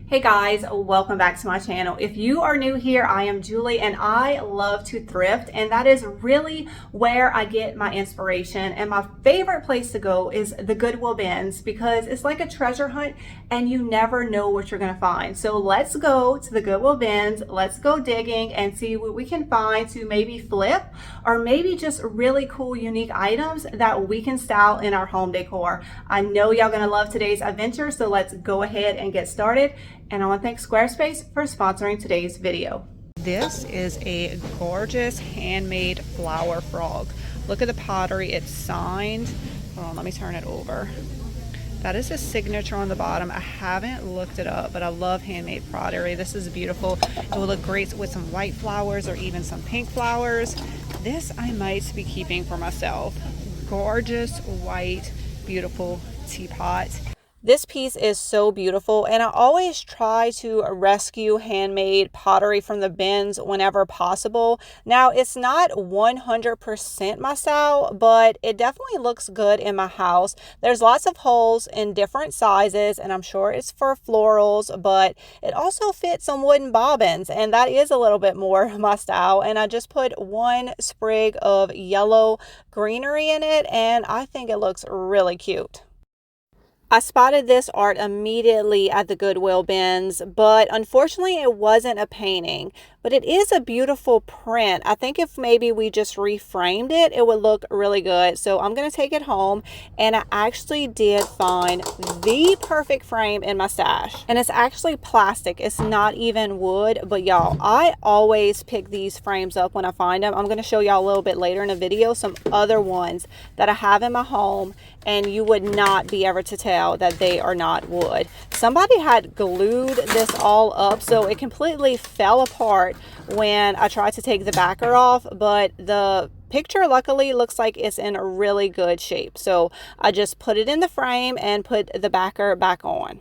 Hey guys, welcome back to my channel. If you are new here, I am Julie and I love to thrift, and that is really where I get my inspiration. And my favorite place to go is the Goodwill bins because it's like a treasure hunt and you never know what you're gonna find. So let's go to the Goodwill bins, let's go digging and see what we can find to maybe flip or maybe just really cool, unique items that we can style in our home decor. I know y'all gonna love today's adventure, so let's go ahead and get started. And I want to thank Squarespace for sponsoring today's video. This is a gorgeous handmade flower frog. Look at the pottery, it's signed. Hold on, let me turn it over. That is a signature on the bottom. I haven't looked it up, but I love handmade pottery. This is beautiful. It will look great with some white flowers or even some pink flowers. This I might be keeping for myself. Gorgeous, white, beautiful teapot. This piece is so beautiful, and I always try to rescue handmade pottery from the bins whenever possible. Now, it's not 100% my style, but it definitely looks good in my house. There's lots of holes in different sizes, and I'm sure it's for florals, but it also fits some wooden bobbins, and that is a little bit more my style. And I just put one sprig of yellow greenery in it, and I think it looks really cute. I spotted this art immediately at the Goodwill bins, but unfortunately it wasn't a painting, but it is a beautiful print. I think if maybe we just reframed it, it would look really good. So I'm going to take it home, and I actually did find the perfect frame in my stash. And it's actually plastic. It's not even wood, but y'all, I always pick these frames up when I find them. I'm going to show y'all a little bit later in the video some other ones that I have in my home, and you would not be able to tell that they are not wood. Somebody had glued this all up, so it completely fell apart when I tried to take the backer off, but the picture luckily looks like it's in a really good shape. So I just put it in the frame and put the backer back on.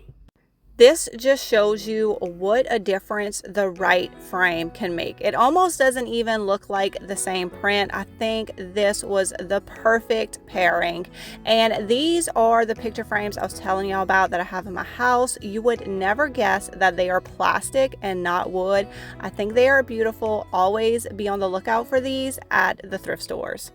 This just shows you what a difference the right frame can make. It almost doesn't even look like the same print. I think this was the perfect pairing. And these are the picture frames I was telling y'all about that I have in my house. You would never guess that they are plastic and not wood. I think they are beautiful. Always be on the lookout for these at the thrift stores.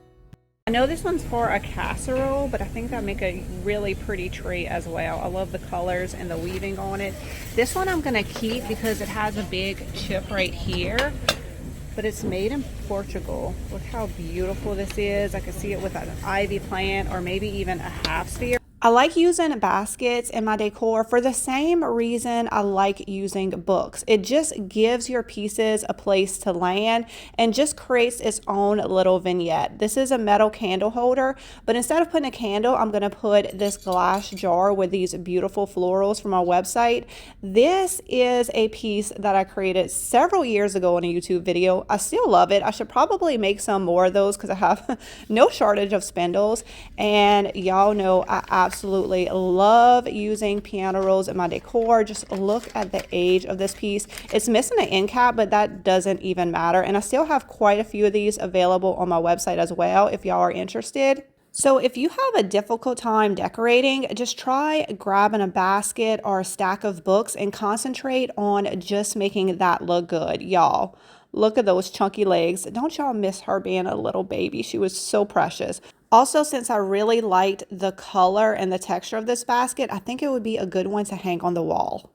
I know this one's for a casserole, but I think that'll make a really pretty tray as well. I love the colors and the weaving on it. This one I'm gonna keep because it has a big chip right here, but it's made in Portugal. Look how beautiful this is. I can see it with an ivy plant or maybe even a half sphere. I like using baskets in my decor for the same reason I like using books. It just gives your pieces a place to land and just creates its own little vignette. This is a metal candle holder, but instead of putting a candle, I'm going to put this glass jar with these beautiful florals from our website. This is a piece that I created several years ago in a YouTube video. I still love it. I should probably make some more of those because I have no shortage of spindles, and y'all know I absolutely love using piano rolls in my decor. Just look at the age of this piece. It's missing an end cap, but that doesn't even matter. And I still have quite a few of these available on my website as well if y'all are interested. So if you have a difficult time decorating, just try grabbing a basket or a stack of books and concentrate on just making that look good. Y'all, look at those chunky legs. Don't y'all miss her being a little baby? She was so precious. Also, since I really liked the color and the texture of this basket, I think it would be a good one to hang on the wall.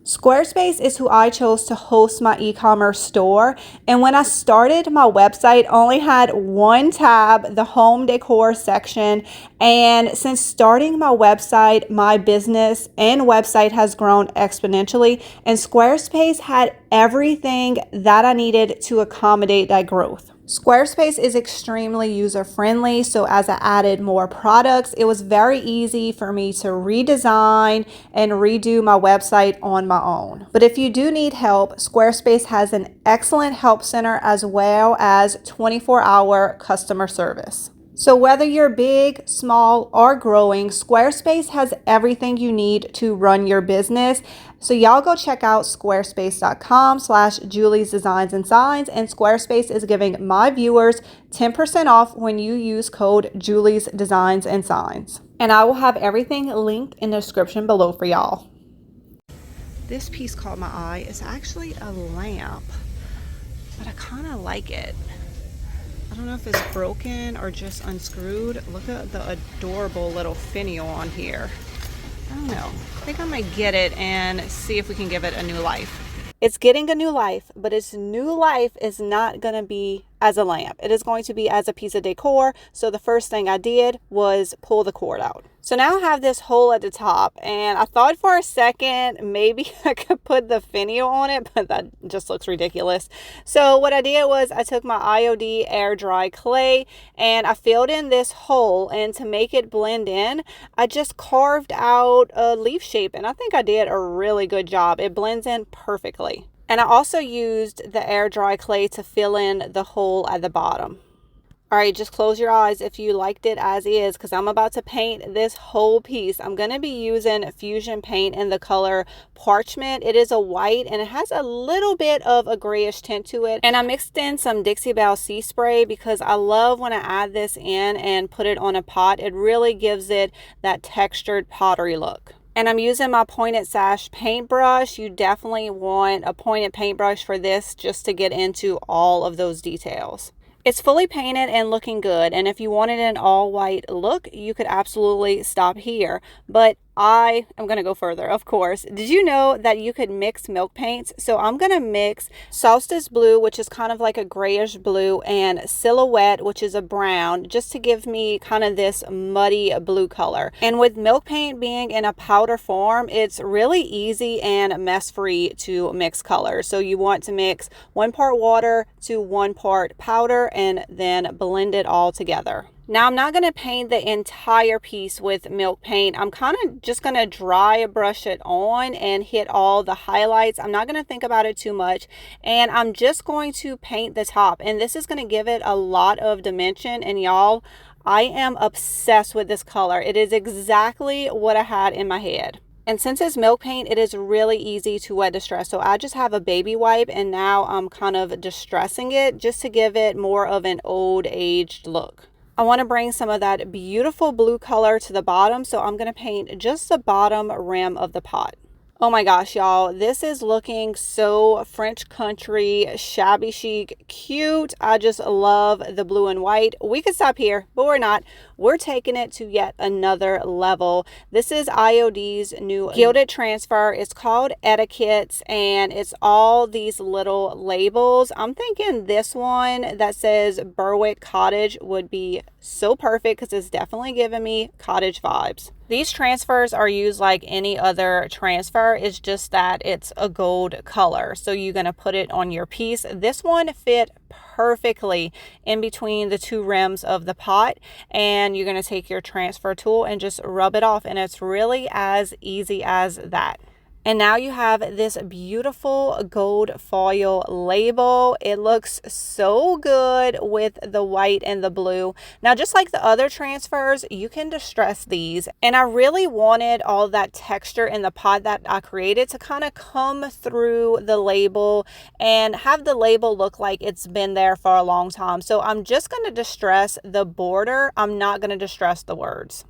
Squarespace is who I chose to host my e-commerce store, and when I started, my website only had one tab, the home decor section, and since starting my website, my business and website has grown exponentially, and Squarespace had everything that I needed to accommodate that growth. Squarespace is extremely user-friendly, so as I added more products, it was very easy for me to redesign and redo my website on my own. But if you do need help, Squarespace has an excellent help center as well as 24-hour customer service. So whether you're big, small, or growing, Squarespace has everything you need to run your business. So y'all go check out squarespace.com/Julie's Designs and Signs, and Squarespace is giving my viewers 10% off when you use code Julie's Designs and Signs. And I will have everything linked in the description below for y'all. this piece caught my eye. It's actually a lamp, but I kind of like it. I don't know if it's broken or just unscrewed. Look at the adorable little finial on here. I don't know. I think I might get it and see if we can give it a new life. It's getting a new life, but its new life is not going to be as a lamp. It is going to be as a piece of decor. So the first thing I did was pull the cord out. So now I have this hole at the top, and I thought for a second maybe I could put the finial on it, but that just looks ridiculous. So what I did was I took my IOD air dry clay and I filled in this hole, and to make it blend in, I just carved out a leaf shape, and I think I did a really good job. It blends in perfectly. And I also used the air dry clay to fill in the hole at the bottom. All right, just close your eyes if you liked it as is, because I'm about to paint this whole piece. I'm going to be using Fusion paint in the color Parchment. It is a white and it has a little bit of a grayish tint to it. And I mixed in some Dixie Belle Sea Spray because I love when I add this in and put it on a pot. It really gives it that textured pottery look. And I'm using my pointed sash paintbrush. You definitely want a pointed paintbrush for this just to get into all of those details. It's fully painted and looking good, and if you wanted an all white look, you could absolutely stop here, but I am going to go further, of course. Did you know that you could mix milk paints? So I'm going to mix Solstice Blue, which is kind of like a grayish blue, and Silhouette, which is a brown, just to give me kind of this muddy blue color. And with milk paint being in a powder form, it's really easy and mess-free to mix colors. So you want to mix 1 part water to 1 part powder and then blend it all together. Now I'm not going to paint the entire piece with milk paint. I'm kind of just going to dry brush it on and hit all the highlights. I'm not going to think about it too much, and I'm just going to paint the top, and this is going to give it a lot of dimension. And y'all, I am obsessed with this color. It is exactly what I had in my head. And since it's milk paint, it is really easy to wet distress. So I just have a baby wipe, and now I'm kind of distressing it just to give it more of an old aged look. I want to bring some of that beautiful blue color to the bottom, so I'm going to paint just the bottom rim of the pot. Oh my gosh, y'all, this is looking so French country, shabby chic, cute. I just love the blue and white. We could stop here, but we're not. We're taking it to yet another level. This is IOD's new gilded transfer. It's called Etiquettes, and it's all these little labels. I'm thinking this one that says Berwick Cottage would be so perfect because it's definitely giving me cottage vibes. These transfers are used like any other transfer. It's just that it's a gold color. So you're going to put it on your piece. This one fit perfectly in between the 2 rims of the pot, and you're going to take your transfer tool and just rub it off, and it's really as easy as that. And now you have this beautiful gold foil label. It looks so good with the white and the blue. Now, just like the other transfers, you can distress these. And I really wanted all that texture in the pot that I created to kind of come through the label and have the label look like it's been there for a long time. So I'm just going to distress the border. I'm not going to distress the words.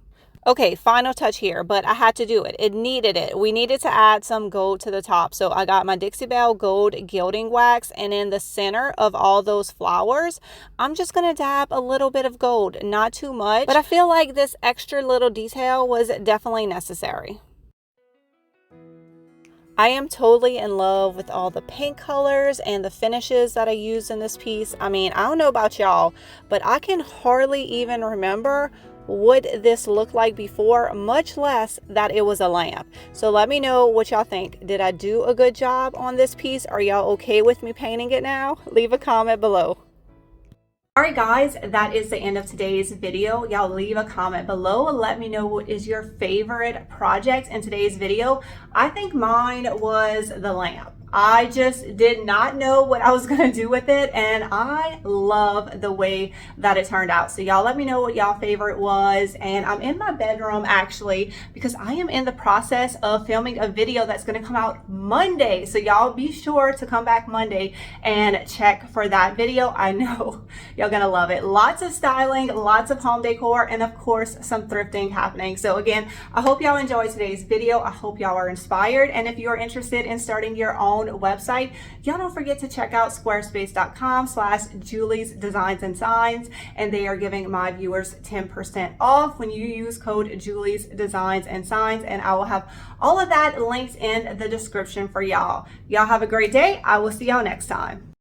Okay, final touch here, but I had to do it. It needed it. We needed to add some gold to the top. So I got my Dixie Belle gold gilding wax, and in the center of all those flowers, I'm just going to dab a little bit of gold, not too much, but I feel like this extra little detail was definitely necessary. I am totally in love with all the paint colors and the finishes that I used in this piece. I mean, I don't know about y'all, but I can hardly even remember what this looked like before, much less that it was a lamp. So let me know what y'all think. Did I do a good job on this piece? Are y'all okay with me painting it now? Leave a comment below. Alright guys, that is the end of today's video. Y'all leave a comment below. Let me know what is your favorite project in today's video. I think mine was the lamp. I just did not know what I was going to do with it, and I love the way that it turned out. So y'all let me know what y'all favorite was. And I'm in my bedroom actually because I am in the process of filming a video that's going to come out Monday. So y'all be sure to come back Monday and check for that video. I know y'all You're gonna love it. Lots of styling, lots of home decor, and of course, some thrifting happening. So again, I hope y'all enjoyed today's video. I hope y'all are inspired. And if you're interested in starting your own website, y'all don't forget to check out squarespace.com/Julie's Designs and Signs. And they are giving my viewers 10% off when you use code Julie's Designs and Signs. And I will have all of that linked in the description for y'all. Y'all have a great day. I will see y'all next time.